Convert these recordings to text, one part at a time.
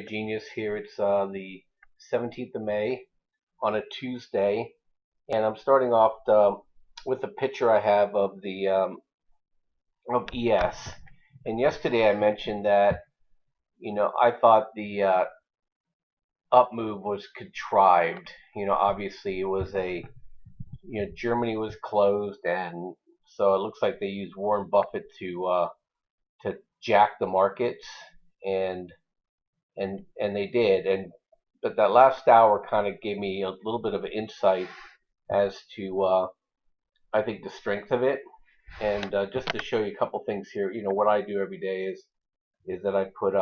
Genius here. It's the 17th of May on a Tuesday, and I'm starting off with a picture I have of the of ES. And yesterday I mentioned that I thought the up move was contrived. Obviously it was Germany was closed, and so it looks like they used Warren Buffett to jack the markets, and and they did. And but that last hour kind of gave me a little bit of an insight as to I think the strength of it. And just to show you a couple things here, what I do every day is that I put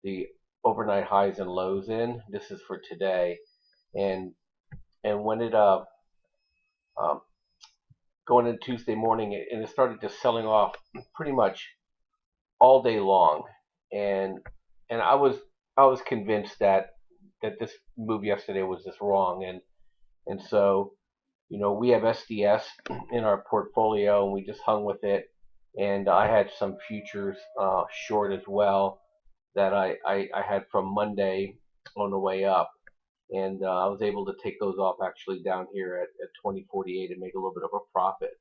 the overnight highs and lows in. This is for today, and when it um, going into Tuesday morning, and it started just selling off pretty much all day long, and I was convinced that this move yesterday was just wrong, and so we have SDS in our portfolio, and we just hung with it. And I had some futures short as well that I had from Monday on the way up, and I was able to take those off actually down here at 2048 and make a little bit of a profit.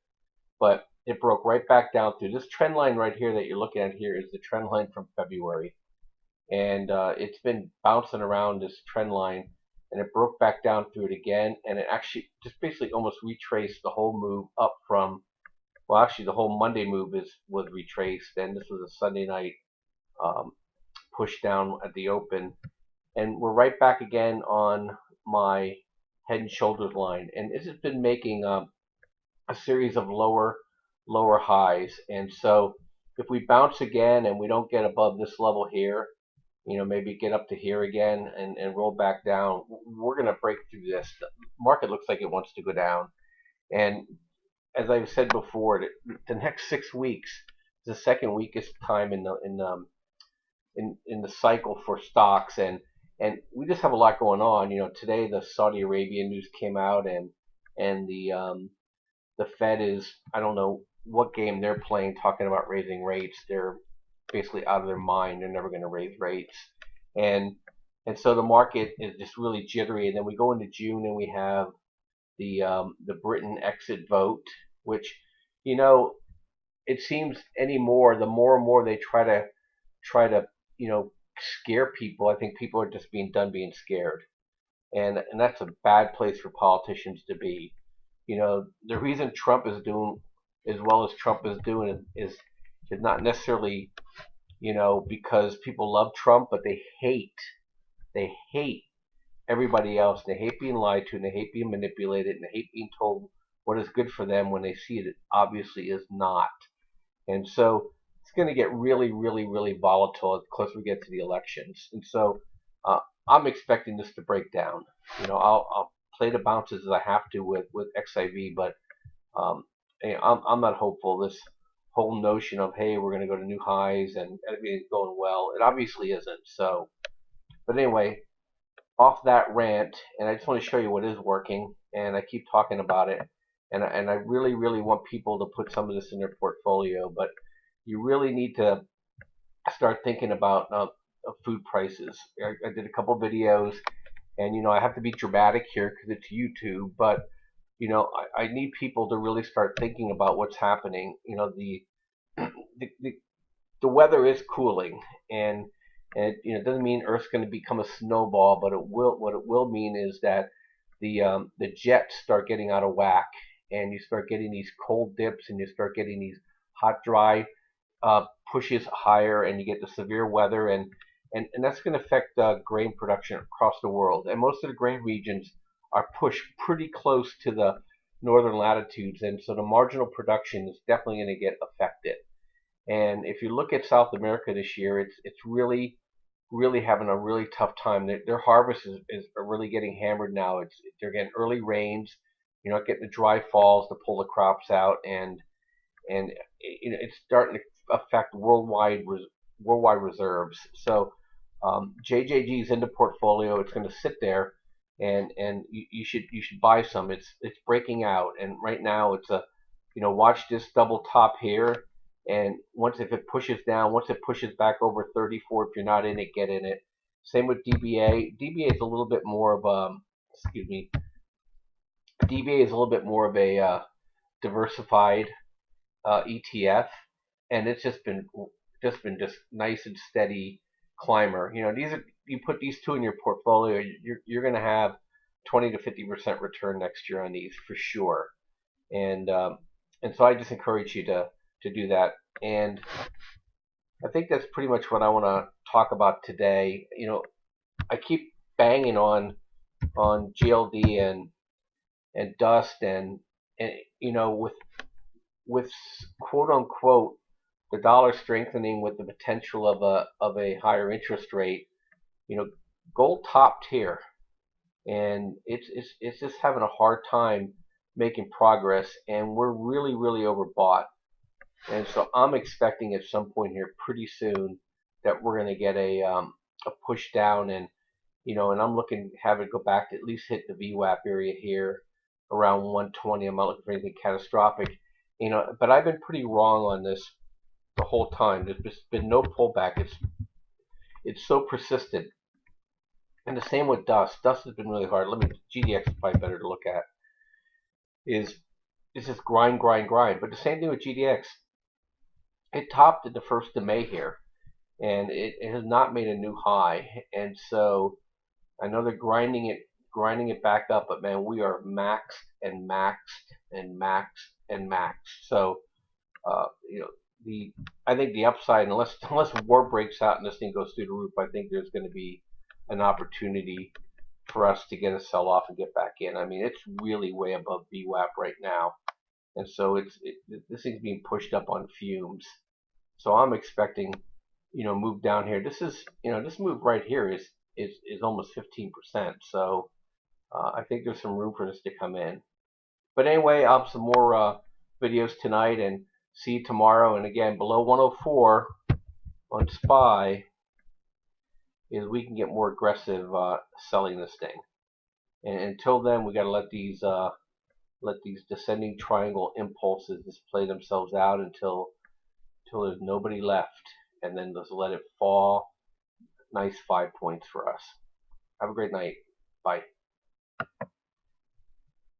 But it broke right back down through this trend line right here that you're looking at here is the trend line from February, and it's been bouncing around this trend line, and it broke back down through it again, and it actually just basically almost retraced the whole move up from, well, actually the whole Monday move was retraced, and this was a Sunday night um, push down at the open, and we're right back again on my head and shoulders line, and this has been making a series of lower highs. And so if we bounce again and we don't get above this level here, maybe get up to here again and roll back down, we're going to break through this. The market looks like it wants to go down. And as I've said before, the next 6 weeks is the second weakest time in the cycle for stocks, and we just have a lot going on. Today the Saudi Arabian news came out, and the Fed is, I don't know what game they're playing, talking about raising rates. They're basically out of their mind. They're never going to raise rates, and so the market is just really jittery. And then we go into June, and we have the Britain exit vote, which it seems anymore the more and more they try to scare people. I think people are just being done being scared, and that's a bad place for politicians to be. The reason Trump is doing as well as Trump is doing is not necessarily because people love Trump, but they hate everybody else. They hate being lied to, and they hate being manipulated, and they hate being told what is good for them when they see it obviously is not. And so it's going to get really, really, really volatile as close we get to the elections. And so I'm expecting this to break down. I'll play the bounces as I have to with XIV, but um, I'm not hopeful. This whole notion of, hey, we're going to go to new highs and everything's going well, it obviously isn't. So, but anyway, off that rant, and I just want to show you what is working, and I keep talking about it, and I really, really want people to put some of this in their portfolio, but you really need to start thinking about food prices. I did a couple videos, and I have to be dramatic here because it's YouTube, but I need people to really start thinking about what's happening. The, the the weather is cooling, and it doesn't mean Earth's going to become a snowball, but it will. What it will mean is that the jets start getting out of whack, and you start getting these cold dips, and you start getting these hot, dry pushes higher, and you get the severe weather, and that's going to affect grain production across the world. And most of the grain regions are pushed pretty close to the northern latitudes, and so the marginal production is definitely going to get affected. And if you look at South America this year, it's really having a really tough time. Their harvest is really getting hammered now. They're getting early rains. You're not getting the dry falls to pull the crops out, and it's starting to affect worldwide reserves. So JJG is in the portfolio. It's going to sit there, and you should buy some. It's breaking out, and right now it's a watch this double top here. And once, if it pushes down, once it pushes back over 34, if you're not in it, get in it. Same with DBA. DBA is a little bit more of a, excuse me, DBA is a little bit more of a diversified ETF, and it's just nice and steady climber. You know, these are, you put these two in your portfolio, you're going to have 20 to 50% return next year on these for sure. And so I just encourage you to do that. And I think that's pretty much what I want to talk about today. You know, I keep banging on GLD and Dust and you know, with quote unquote the dollar strengthening with the potential of a higher interest rate. You know, gold topped here, and it's just having a hard time making progress, and we're really overbought. And so I'm expecting at some point here pretty soon that we're going to get a push down, and you know, and I'm looking to have it go back to at least hit the VWAP area here around 120. I'm not looking for anything catastrophic, you know, but I've been pretty wrong on this the whole time. There's been no pullback. It's so persistent. And the same with Dust. Dust has been really hard. GDX is probably better to look at. Is just grind. But the same thing with GDX. It topped at the 1st of May here, and it has not made a new high. And so I know they're grinding it back up, but man, we are maxed and maxed and maxed and maxed. So you know, I think the upside, unless war breaks out and this thing goes through the roof, I think there's going to be an opportunity for us to get a sell off and get back in. I mean, it's really way above VWAP right now, and so this thing's being pushed up on fumes. So I'm expecting, you know, move down here. This is, you know, this move right here is almost 15%. So I think there's some room for this to come in. But anyway, I'll have some more videos tonight, and see you tomorrow. And again, below 104 on SPY is we can get more aggressive selling this thing. And until then, we got to let these descending triangle impulses just play themselves out until there's nobody left, and then just let it fall. Nice 5 points for us. Have a great night. Bye.